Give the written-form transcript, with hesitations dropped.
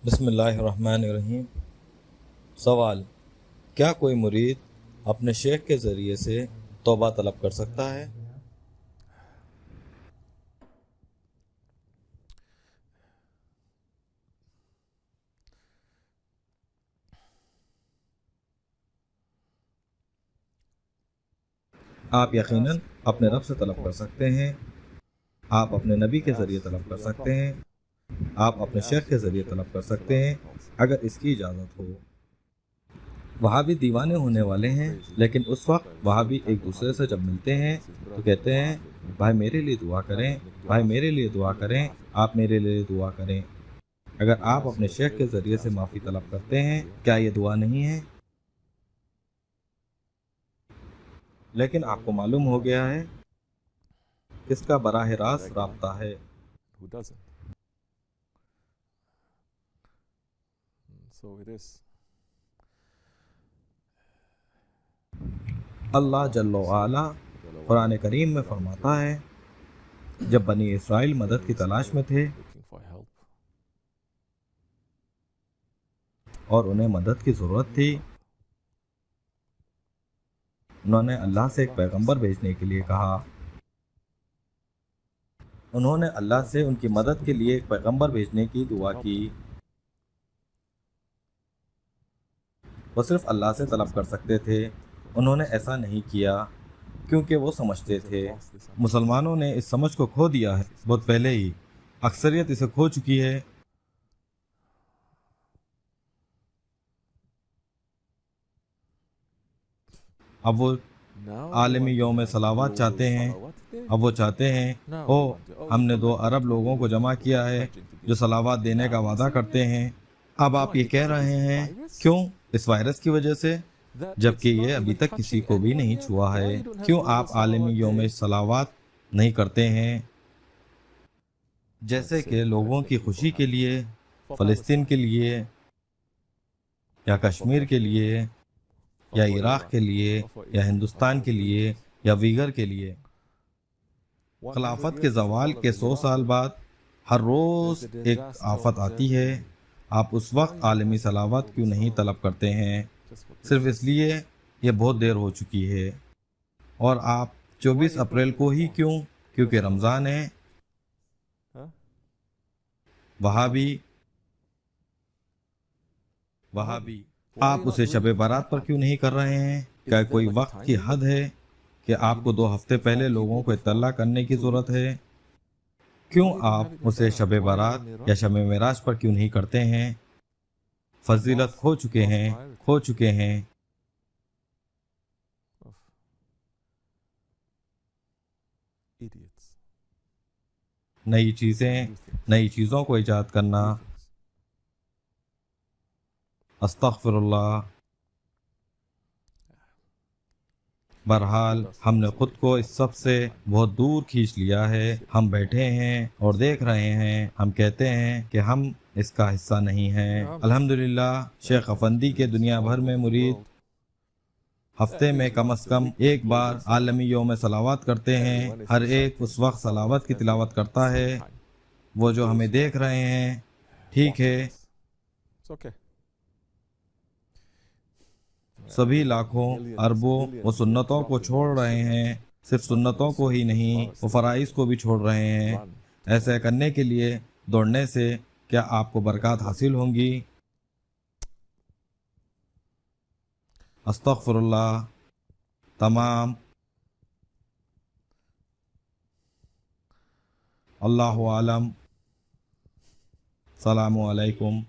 بسم اللہ الرحمن الرحیم۔ سوال: کیا کوئی مرید اپنے شیخ کے ذریعے سے توبہ طلب کر سکتا ہے؟ آپ یقیناً اپنے رب سے طلب کر سکتے ہیں، آپ اپنے نبی کے ذریعے طلب کر سکتے ہیں، آپ اپنے شیخ کے ذریعے طلب کر سکتے ہیں اگر اس کی اجازت ہو۔ وہاں بھی دیوانے ہونے والے ہیں، لیکن اس وقت وہاں بھی ایک دوسرے سے جب ملتے ہیں تو کہتے ہیں بھائی میرے لیے دعا کریں، بھائی میرے لیے دعا کریں، آپ میرے لیے دعا کریں۔ اگر آپ اپنے شیخ کے ذریعے سے معافی طلب کرتے ہیں، کیا یہ دعا نہیں ہے؟ لیکن آپ کو معلوم ہو گیا ہے کس کا براہ راست رابطہ ہے۔ who doesn't. So it is. اللہ جل وعلا قرآن کریم میں فرماتا ہے جب بنی اسرائیل مدد کی تلاش میں تھے Looking for help. اور انہیں مدد کی ضرورت تھی، انہوں نے اللہ سے ایک پیغمبر بھیجنے کے لیے کہا، انہوں نے اللہ سے ان کی مدد کے لیے ایک پیغمبر بھیجنے کی دعا کی۔ وہ صرف اللہ سے طلب کر سکتے تھے، انہوں نے ایسا نہیں کیا کیونکہ وہ سمجھتے تھے۔ مسلمانوں نے اس سمجھ کو کھو دیا ہے بہت پہلے ہی، اکثریت اسے کھو چکی ہے۔ اب وہ عالمی یوم صلوات چاہتے ہیں، اب وہ چاہتے ہیں ہم نے 2 ارب لوگوں کو جمع کیا ہے جو صلوات دینے کا وعدہ کرتے ہیں۔ اب آپ یہ کہہ رہے ہیں کیوں؟ اس وائرس کی وجہ سے، جبکہ یہ ابھی تک کسی کو بھی نہیں چھوا ہے۔ کیوں آپ عالمی یوم صلوات نہیں کرتے ہیں؟ جیسے کہ لوگوں کی خوشی کے لیے، فلسطین کے لیے یا کشمیر کے لیے یا عراق کے لیے یا ہندوستان کے لیے یا ویگر کے لیے۔ خلافت کے زوال کے 100 سال بعد ہر روز ایک آفت آتی ہے، آپ اس وقت عالمی صلوات کیوں نہیں طلب کرتے ہیں؟ صرف اس لیے یہ بہت دیر ہو چکی ہے۔ اور آپ 24 اپریل کو ہی کیوں؟ کیونکہ رمضان ہے۔ وہاں بھی آپ اسے شب برات پر کیوں نہیں کر رہے ہیں؟ کیا کوئی وقت کی حد ہے کہ آپ کو 2 ہفتے پہلے لوگوں کو اطلاع کرنے کی ضرورت ہے؟ کیوں آپ اسے شب برات یا شب معراج پر کیوں نہیں کرتے ہیں؟ فضیلت کھو چکے ہیں۔ Idiots. نئی چیزوں کو ایجاد کرنا۔ استغفر اللہ۔ بہرحال ہم نے خود کو اس سب سے بہت دور کھینچ لیا ہے، ہم بیٹھے ہیں اور دیکھ رہے ہیں، ہم کہتے ہیں کہ ہم اس کا حصہ نہیں ہیں۔ الحمدللہ شیخ افندی کے دنیا بھر میں مرید ہفتے میں کم از کم ایک بار عالمی یوم صلوات کرتے ہیں، ہر ایک اس وقت صلوات کی تلاوت کرتا ہے۔ وہ جو ہمیں دیکھ رہے ہیں، ٹھیک ہے، It's okay. سبھی لاکھوں اربوں وہ سنتوں کو چھوڑ رہے ہیں، صرف سنتوں کو ہی نہیں وہ فرائض کو بھی چھوڑ رہے ہیں۔ ایسا کرنے کے لیے دوڑنے سے کیا آپ کو برکات حاصل ہوں گی؟ استغفر اللہ۔ تمام۔ اللہ عالم۔ السلام علیکم۔